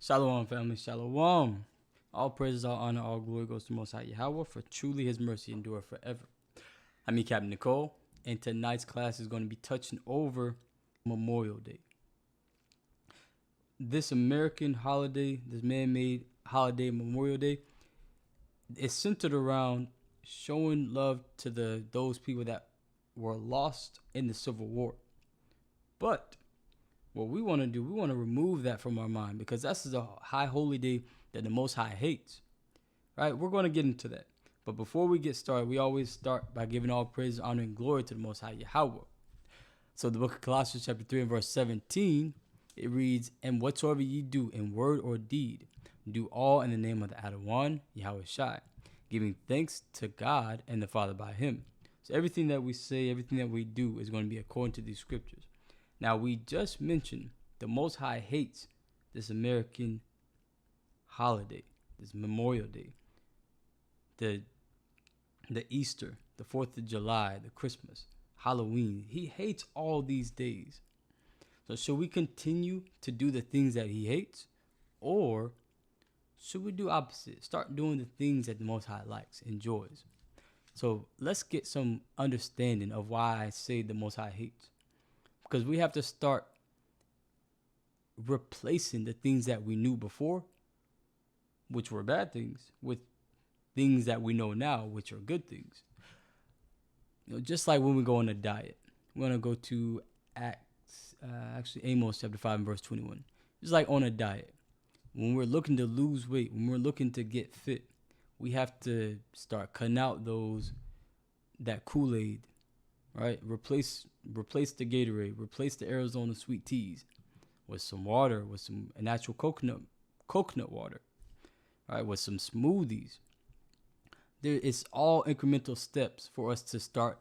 Shalom, family. Shalom. All praises, all honor, all glory goes to Most High Yahweh, for truly His mercy endureth forever. I'm your Captain Nicole, and tonight's class is going to be touching over Memorial Day. This American holiday, this man-made holiday, Memorial Day, is centered around showing love to those people that were lost in the Civil War. But what we want to do, we want to remove that from our mind, because that's a high holy day that the Most High hates. Right? We're going to get into that. But before we get started, we always start by giving all praise, honor, and glory to the Most High Yahweh. So the book of Colossians chapter 3 and verse 17, it reads, "And whatsoever ye do in word or deed, do all in the name of the Ahchan, Yahweh Shai, giving thanks to God and the Father by Him." So everything that we say, everything that we do is going to be according to these scriptures. Now, we just mentioned the Most High hates this American holiday, this Memorial Day, the Easter, the 4th of July, the Christmas, Halloween. He hates all these days. So should we continue to do the things that he hates, or should we do opposite? Start doing the things that the Most High likes, enjoys. So let's get some understanding of why I say the Most High hates. Because we have to start replacing the things that we knew before, which were bad things, with things that we know now, which are good things. Just like when we go on a diet. We're going to go to Amos chapter 5 and verse 21. Just like on a diet. When we're looking to lose weight, when we're looking to get fit, we have to start cutting out that Kool-Aid, right? Replace the Gatorade, replace the Arizona sweet teas with some water, with some natural coconut water, right? With some smoothies. It's all incremental steps for us to start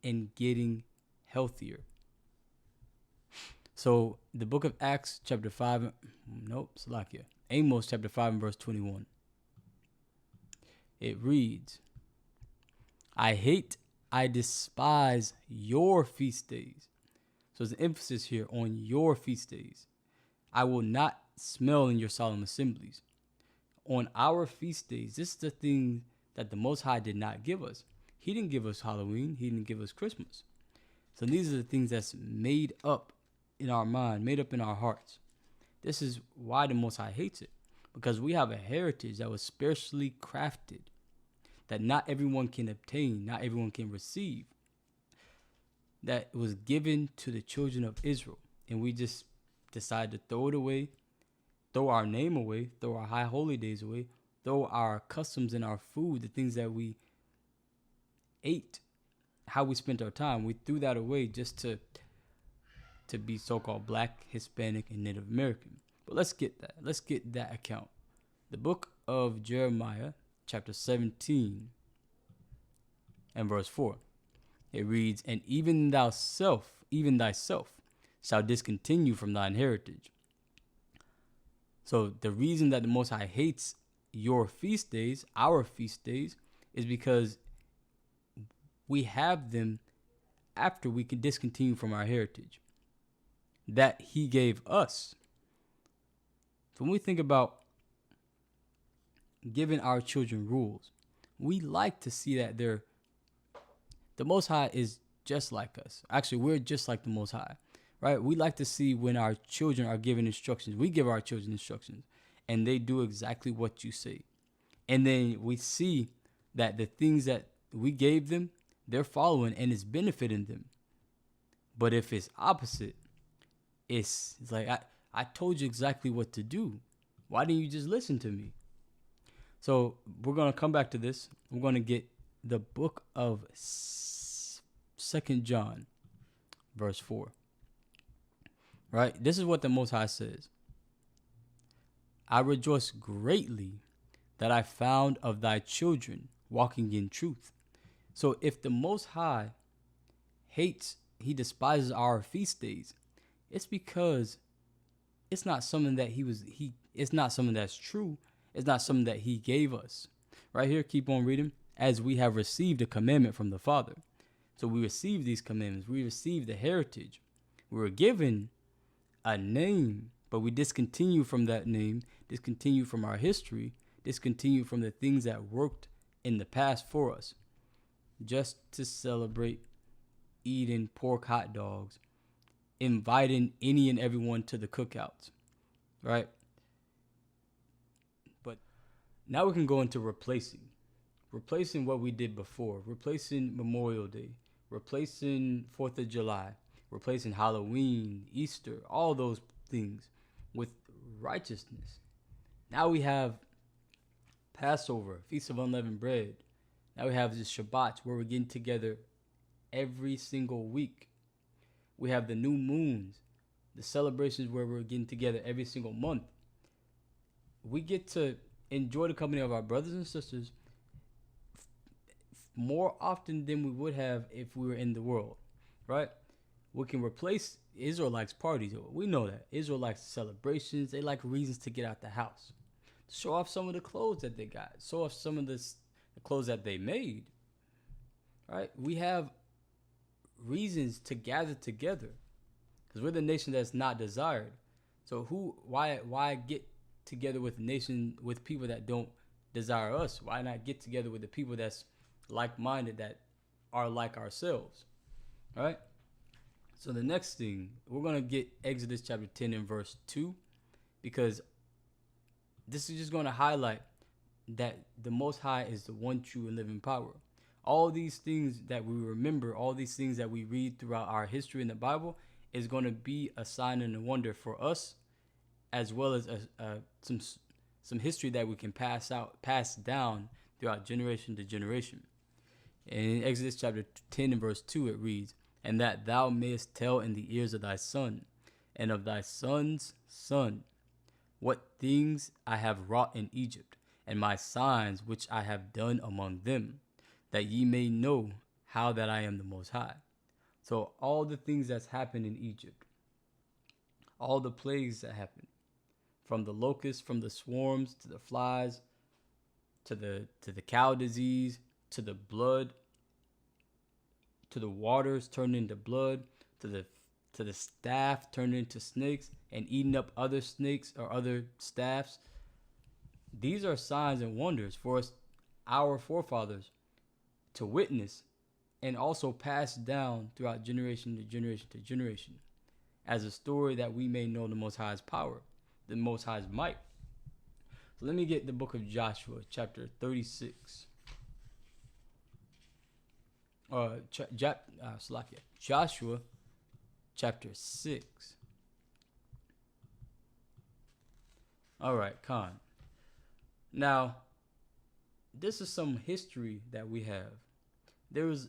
in getting healthier. So the book of Amos chapter 5 and verse 21. It reads, I despise your feast days. So there's an emphasis here on your feast days. I will not smell in your solemn assemblies. On our feast days, this is the thing that the Most High did not give us. He didn't give us Halloween. He didn't give us Christmas. So these are the things that's made up in our mind, made up in our hearts. This is why the Most High hates it. Because we have a heritage that was spiritually crafted, that not everyone can obtain, not everyone can receive, that was given to the children of Israel. And we just decided to throw it away, throw our name away, throw our high holy days away, throw our customs and our food, the things that we ate, how we spent our time. We threw that away just to be so-called Black, Hispanic, and Native American. But let's get that account. The book of Jeremiah, chapter 17 and verse 4. It reads, "And even thyself shall discontinue from thine heritage." So the reason that the Most High hates your feast days, our feast days, is because we have them after we can discontinue from our heritage that He gave us. So when we think about giving our children rules, we like to see that the Most High is just like us. Actually, we're just like the Most High, right? We like to see when our children are given instructions. We give our children instructions, and they do exactly what you say. And then we see that the things that we gave them, they're following, and it's benefiting them. But if it's opposite, it's like, I told you exactly what to do. Why didn't you just listen to me? So we're going to come back to this. We're going to get the book of 2 John, verse 4. Right? This is what the Most High says. "I rejoice greatly that I found of thy children walking in truth." So if the Most High hates, He despises our feast days, it's because it's not something that it's not something that's true. It's not something that He gave us. Right here, keep on reading. "As we have received a commandment from the Father." So we received these commandments. We received the heritage. We were given a name But we discontinue from that name, discontinue from our history, discontinue from the things that worked in the past for us, just to celebrate eating pork hot dogs, inviting any and everyone to the cookouts, right? But now we can go into replacing what we did before, replacing Memorial Day, replacing 4th of July, replacing Halloween, Easter, all those things with righteousness. Now we have Passover, Feast of Unleavened Bread. Now we have this Shabbat where we're getting together every single week. We have the new moons, the celebrations where we're getting together every single month. We get to enjoy the company of our brothers and sisters more often than we would have if we were in the world, right? We can replace Israelites' parties. We know that. Israelites' celebrations, they like reasons to get out the house. Show off some of the clothes that they got. Show off some of the clothes that they made, right? We have reasons to gather together because we're the nation that's not desired. So why get together with a nation, with people that don't desire us? Why not get together with the people that's like-minded, that are like ourselves, right? So the next thing, we're going to get Exodus chapter 10 and verse 2, because this is just going to highlight that the Most High is the one true and living power. All these things that we remember, all these things that we read throughout our history in the Bible is going to be a sign and a wonder for us, as well as some history that we can pass down throughout generation to generation. And in Exodus chapter 10 and verse 2, it reads, "And that thou mayest tell in the ears of thy son, and of thy son's son, what things I have wrought in Egypt, and my signs which I have done among them, that ye may know how that I am the Most High." So all the things that's happened in Egypt, all the plagues that happened, from the locusts, from the swarms, to the flies, to the cow disease, to the blood, to the waters turned into blood, to the staff turned into snakes and eating up other snakes or other staffs. These are signs and wonders for us, our forefathers, to witness and also pass down throughout generation to generation to generation as a story that we may know the Most High's power, the Most High's might. So let me get the book of Joshua, chapter 36. Joshua, chapter 6. All right, Khan. Now, this is some history that we have. There was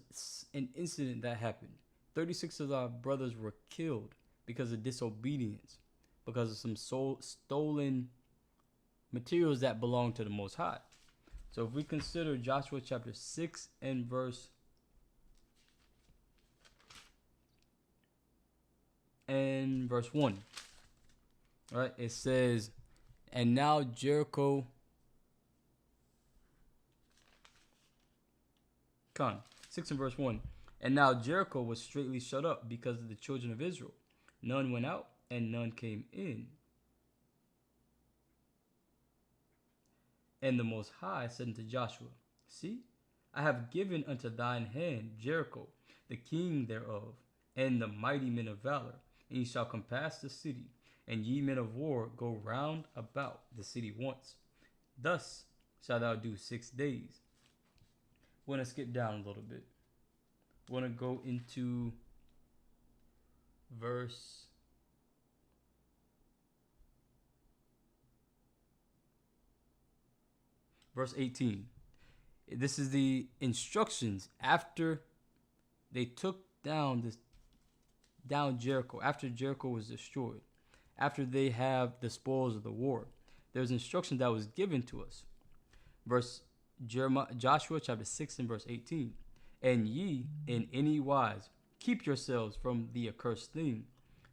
an incident that happened. 36 of our brothers were killed because of disobedience, because of some stolen materials that belong to the Most High. So if we consider Joshua chapter 6 and verse 1, right? It says, "And now Jericho," 6 and verse 1, "And now Jericho was straitly shut up because of the children of Israel. None went out and none came in. And the Most High said unto Joshua, See, I have given unto thine hand Jericho, the king thereof, and the mighty men of valor, and ye shall compass the city, and ye men of war go round about the city once. Thus shalt thou do 6 days." We're going to skip down a little bit. We're going to go into verse 18. This is the instructions after they took down Jericho, after Jericho was destroyed, after they have the spoils of the war. There's instruction that was given to us. Joshua chapter 6 and verse 18. "And ye in any wise keep yourselves from the accursed thing,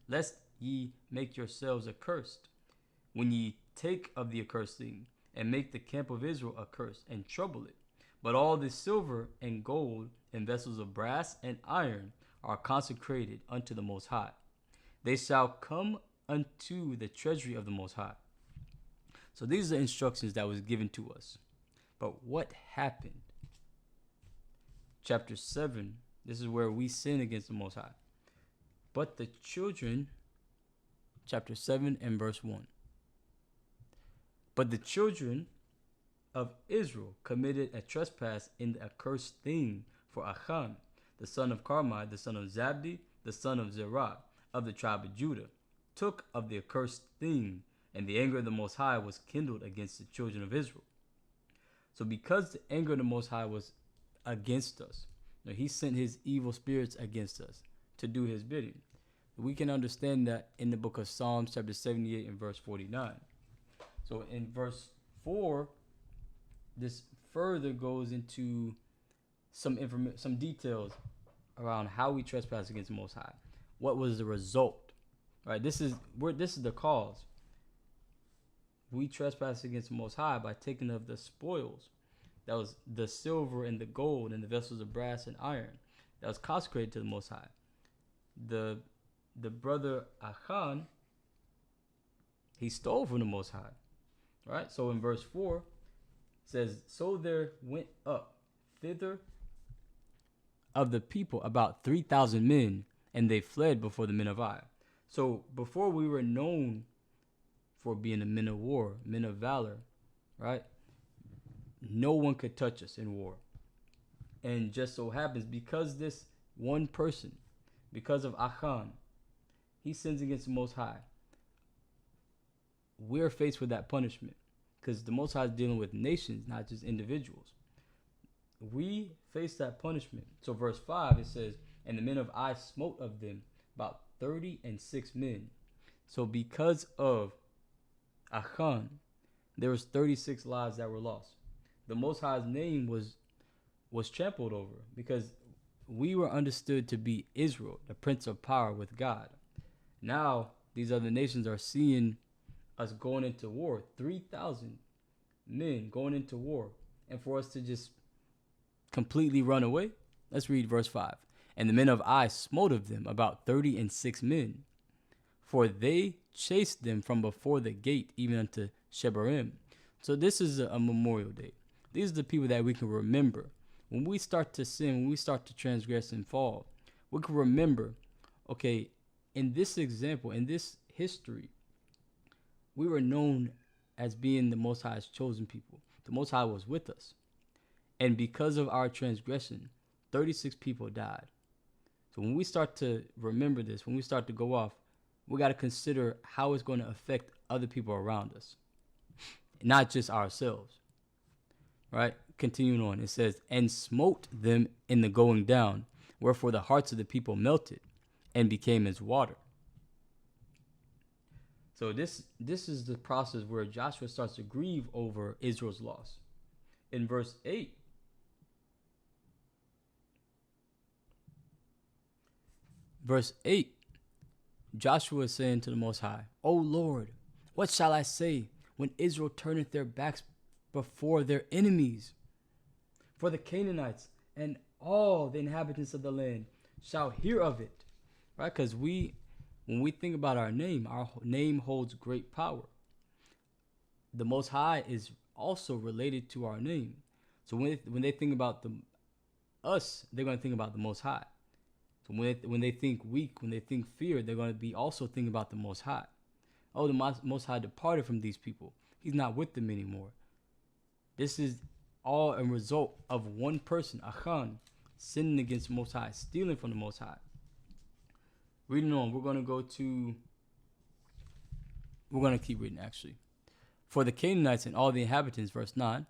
lest ye make yourselves accursed, when ye take of the accursed thing, and make the camp of Israel accursed, and trouble it. But all the silver and gold and vessels of brass and iron are consecrated unto the Most High. They shall come unto the treasury of the Most High. So these are the instructions that was given to us. But what happened? Chapter 7, this is where we sin against the Most High. But the children, chapter 7 and verse 1. But the children of Israel committed a trespass in the accursed thing, for Ahchan, the son of Carmi, the son of Zabdi, the son of Zerah, of the tribe of Judah, took of the accursed thing, and the anger of the Most High was kindled against the children of Israel. So because the anger of the Most High was against us, he sent his evil spirits against us to do his bidding. We can understand that in the book of Psalms, chapter 78 and verse 49. So in verse 4, this further goes into some details around how we trespass against the Most High. What was the result? Right? This is the cause. We trespass against the Most High by taking of the spoils. That was the silver and the gold and the vessels of brass and iron that was consecrated to the Most High. The brother Ahchan, he stole from the Most High. Right? So in verse 4, it says, so there went up thither of the people about 3,000 men, and they fled before the men of Ai. So before we were known for being the men of war, men of valor, right? No one could touch us in war. And just so happens, because this one person, because of Ahchan, he sins against the Most High, we're faced with that punishment. Because the Most High is dealing with nations, not just individuals. We face that punishment. So verse 5, it says, and the men of Ai smote of them about 36 men. So because of Ahchan, there was 36 lives that were lost. The Most High's name was trampled over because we were understood to be Israel, the prince of power with God. Now these other nations are seeing us going into war, 3,000 men going into war, and for us to just completely run away. Let's read verse 5. And the men of Ai smote of them about 36 men, for they chased them from before the gate even unto Shebarim. So this is a memorial day. These are the people that we can remember. When we start to sin, when we start to transgress and fall, we can remember, okay, in this example, in this history, we were known as being the Most High's chosen people. The Most High was with us. And because of our transgression, 36 people died. So when we start to remember this, when we start to go off, we got to consider how it's going to affect other people around us, not just ourselves. Right? Continuing on, it says, and smote them in the going down, wherefore the hearts of the people melted and became as water. So this is the process where Joshua starts to grieve over Israel's loss. In verse 8, Joshua is saying to the Most High, O Lord, what shall I say when Israel turneth their backs before their enemies? For the Canaanites and all the inhabitants of the land shall hear of it. Right? Because when we think about our name holds great power. The Most High is also related to our name. So when they think about us, they're going to think about the Most High. So when they think weak, when they think fear, they're going to be also thinking about the Most High. Oh, the Most High departed from these people. He's not with them anymore. This is all a result of one person, Ahchan, sinning against the Most High, stealing from the Most High. Reading on, we're going to keep reading actually. For the Canaanites and all the inhabitants, verse 9,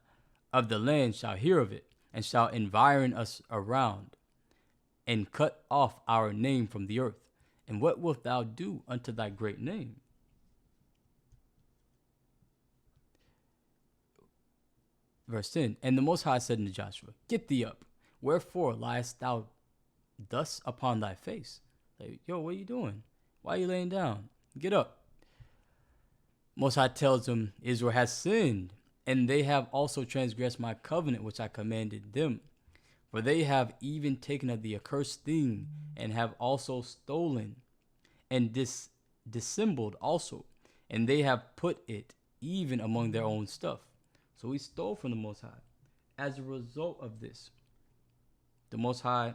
of the land shall hear of it, and shall environ us around, and cut off our name from the earth. And what wilt thou do unto thy great name? Verse 10, and the Most High said unto Joshua, get thee up. Wherefore liest thou thus upon thy face? Like, yo, what are you doing? Why are you laying down? Get up. Most High tells him, Israel has sinned, and they have also transgressed my covenant which I commanded them. For they have even taken of the accursed thing, and have also stolen, and dissembled also, and they have put it even among their own stuff. So we stole from the Most High. As a result of this, the Most High,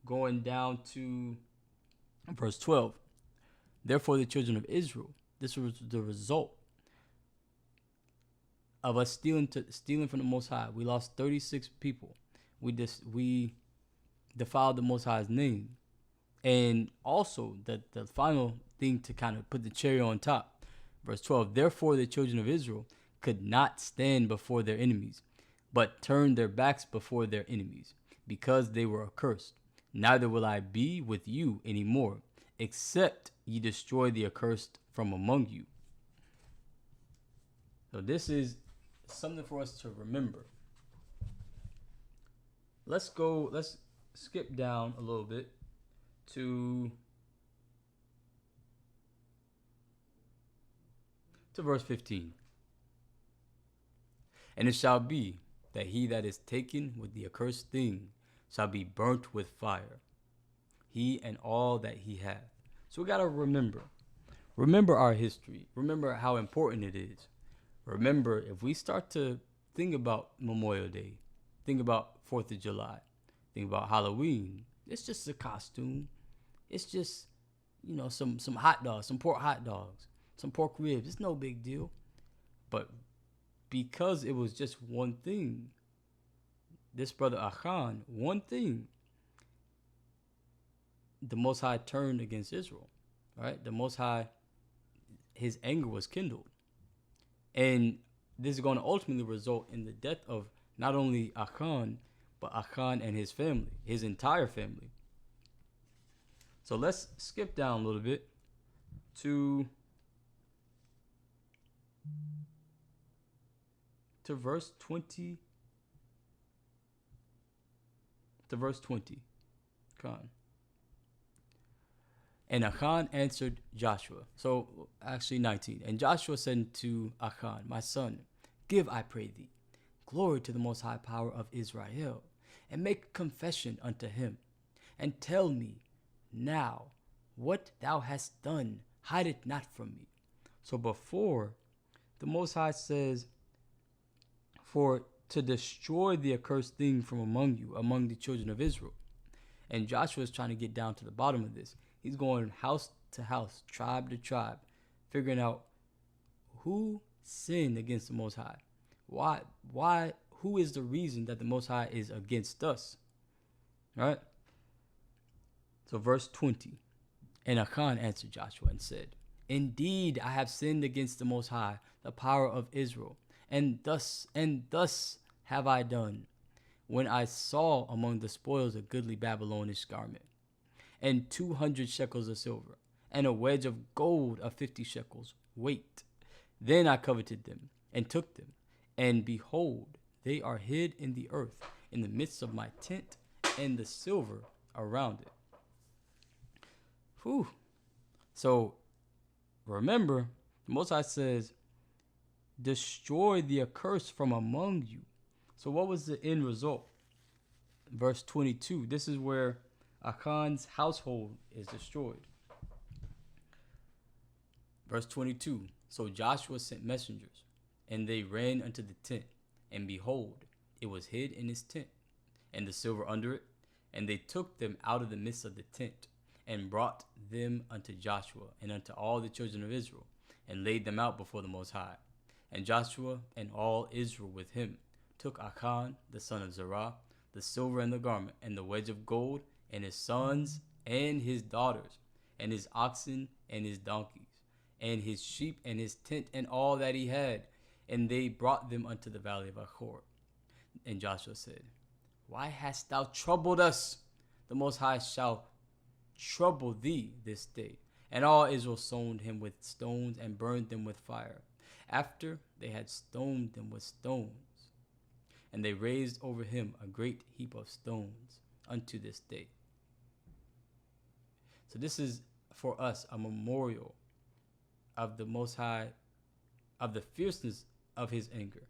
going down to verse 12, therefore the children of Israel, this was the result of us stealing from the Most High. We lost 36 people. We defiled the Most High's name. And also the final thing to kind of put the cherry on top, verse 12, therefore the children of Israel could not stand before their enemies, but turned their backs before their enemies, because they were accursed. Neither will I be with you any more, except ye destroy the accursed from among you. So this is something for us to remember. Let's skip down a little bit to verse 15. And it shall be that he that is taken with the accursed thing shall be burnt with fire, he and all that he hath. So we got to remember our history. Remember how important it is. Remember, if we start to think about Memorial Day, think about 4th of July, think about Halloween, it's just a costume. It's just, some hot dogs, some pork hot dogs, some pork ribs. It's no big deal. But because it was just one thing, this brother Ahchan, one thing, the Most High turned against Israel, right? The Most High, his anger was kindled. And this is going to ultimately result in the death of not only Ahchan, but Ahchan and his family, his entire family. So let's skip down a little bit to verse 20. To verse 20. Khan. And Ahchan answered Joshua. So actually 19. And Joshua said to Ahchan, my son, give, I pray thee, glory to the most high power of Israel, and make confession unto him, and tell me now what thou hast done, hide it not from me. So before, the Most High says, for to destroy the accursed thing from among you, among the children of Israel. And Joshua is trying to get down to the bottom of this. He's going house to house, tribe to tribe, figuring out who sinned against the Most High. Why, who is the reason that the Most High is against us? Right? So verse 20. And Ahchan answered Joshua and said, indeed, I have sinned against the Most High, the power of Israel, and thus have I done, when I saw among the spoils a goodly Babylonish garment, and 200 shekels of silver, and a wedge of gold of 50 shekels weight. Then I coveted them, and took them, and behold, they are hid in the earth, in the midst of my tent, and the silver around it. Whew. So remember, the Most High says, destroy the accursed from among you. So what was the end result? Verse 22. This is where Ahchan's household is destroyed. Verse 22. So Joshua sent messengers, and they ran unto the tent, and behold, it was hid in his tent, and the silver under it, and they took them out of the midst of the tent, and brought them unto Joshua and unto all the children of Israel, and laid them out before the Most High. And Joshua and all Israel with him took Ahchan the son of Zerah, the silver and the garment, and the wedge of gold, and his sons and his daughters, and his oxen and his donkeys, and his sheep and his tent, and all that he had, and they brought them unto the valley of Achor. And Joshua said, why hast thou troubled us? The Most High shall trouble thee this day. And all Israel stoned him with stones, and burned them with fire, after they had stoned them with stones. And they raised over him a great heap of stones unto this day. So this is for us a memorial of the Most High, of the fierceness of his anger,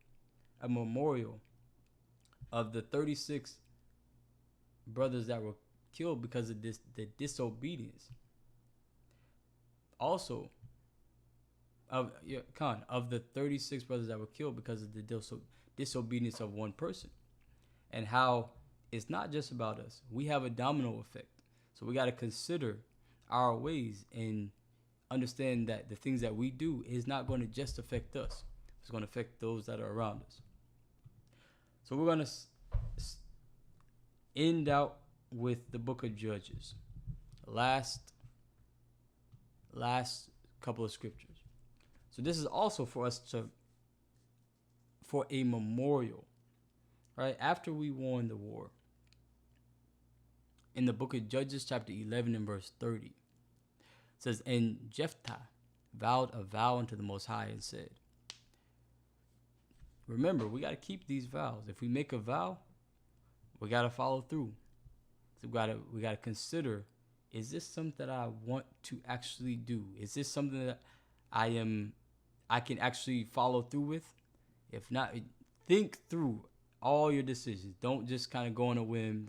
a memorial of the 36 brothers that were killed because of the disobedience. Also, of the 36 brothers that were killed because of the disobedience of one person, and how it's not just about us. We have a domino effect, so we got to consider our ways and understand that the things that we do is not going to just affect us. It's going to affect those that are around us. So we're going to end out with the book of Judges. Last couple of scriptures. So this is also for a memorial, right? After we won the war. In the book of Judges, chapter 11 and verse 30, it says, "And Jephthah vowed a vow unto the Most High and said," remember, we got to keep these vows. If we make a vow, we got to follow through. So we got to consider, is this something that I want to actually do? Is this something that I can actually follow through with? If not, think through all your decisions. Don't just kind of go on a whim.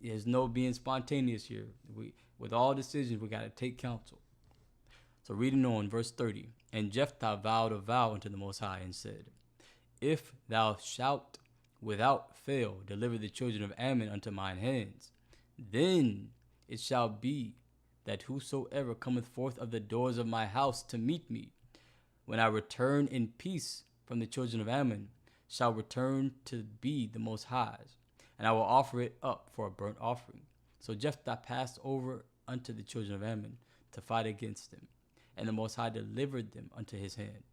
There's no being spontaneous here. With all decisions, we got to take counsel. So reading on, verse 30, "And Jephthah vowed a vow unto the Most High and said, If thou shalt without fail deliver the children of Ammon unto mine hands, then it shall be that whosoever cometh forth of the doors of my house to meet me, when I return in peace from the children of Ammon, shall return to be the Most High's, and I will offer it up for a burnt offering." So Jephthah passed over unto the children of Ammon to fight against them, and the Most High delivered them unto his hand.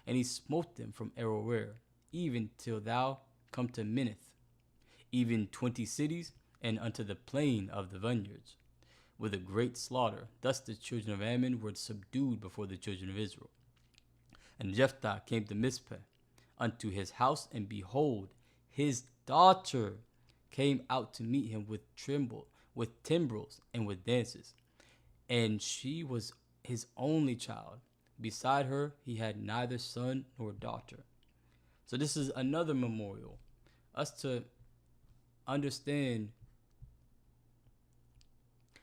And he smote them from Aroer, even till thou come to Minnith, even 20 cities, and unto the plain of the vineyards, with a great slaughter. Thus the children of Ammon were subdued before the children of Israel. And Jephthah came to Mizpeh unto his house, and behold, his daughter came out to meet him with timbrels and with dances. And she was his only child. Beside her he had neither son nor daughter. So this is another memorial. Us to understand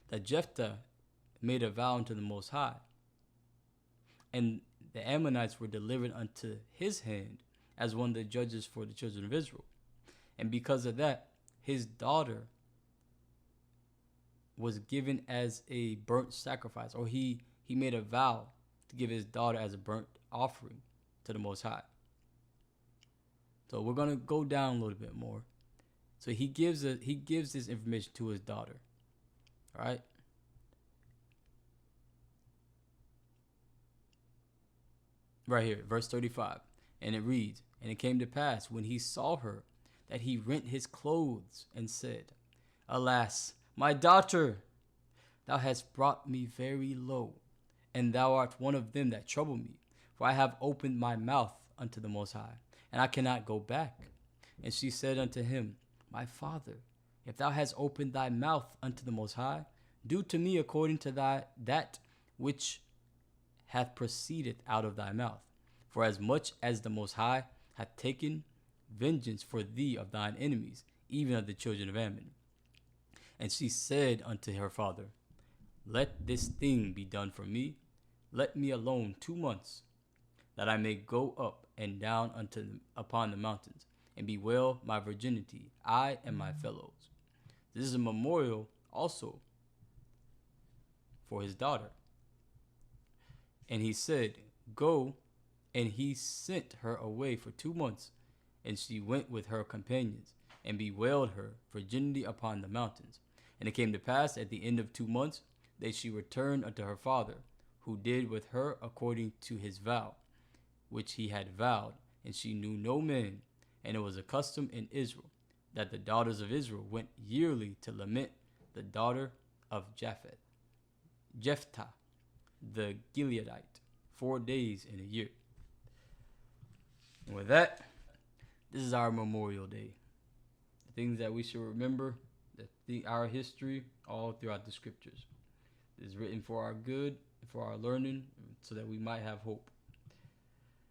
that Jephthah made a vow unto the Most High, and the Ammonites were delivered unto his hand as one of the judges for the children of Israel. And because of that, his daughter was given as a burnt sacrifice, or he made a vow to give his daughter as a burnt offering to the Most High. So we're going to go down a little bit more. So he gives this information to his daughter. All right? Right here, verse 35. And it reads, "And it came to pass, when he saw her, that he rent his clothes and said, Alas, my daughter, thou hast brought me very low, and thou art one of them that trouble me. For I have opened my mouth unto the Most High, and I cannot go back. And she said unto him, My father, if thou hast opened thy mouth unto the Most High, do to me according to that which hath proceeded out of thy mouth. For as much as the Most High hath taken vengeance for thee of thine enemies, even of the children of Ammon. And she said unto her father, Let this thing be done for me. Let me alone 2 months, that I may go up and down upon the mountains, and bewail my virginity, I and my fellows." This is a memorial also for his daughter. And he said, Go. And he sent her away for 2 months, and she went with her companions, and bewailed her virginity upon the mountains. And it came to pass at the end of 2 months that she returned unto her father, who did with her according to his vow, which he had vowed, and she knew no man. And it was a custom in Israel that the daughters of Israel went yearly to lament the daughter of Jephthah the Gileadite 4 days in a year. And with that, this is our Memorial Day. The things that we should remember, our history, all throughout the scriptures. It is written for our good, for our learning, so that we might have hope.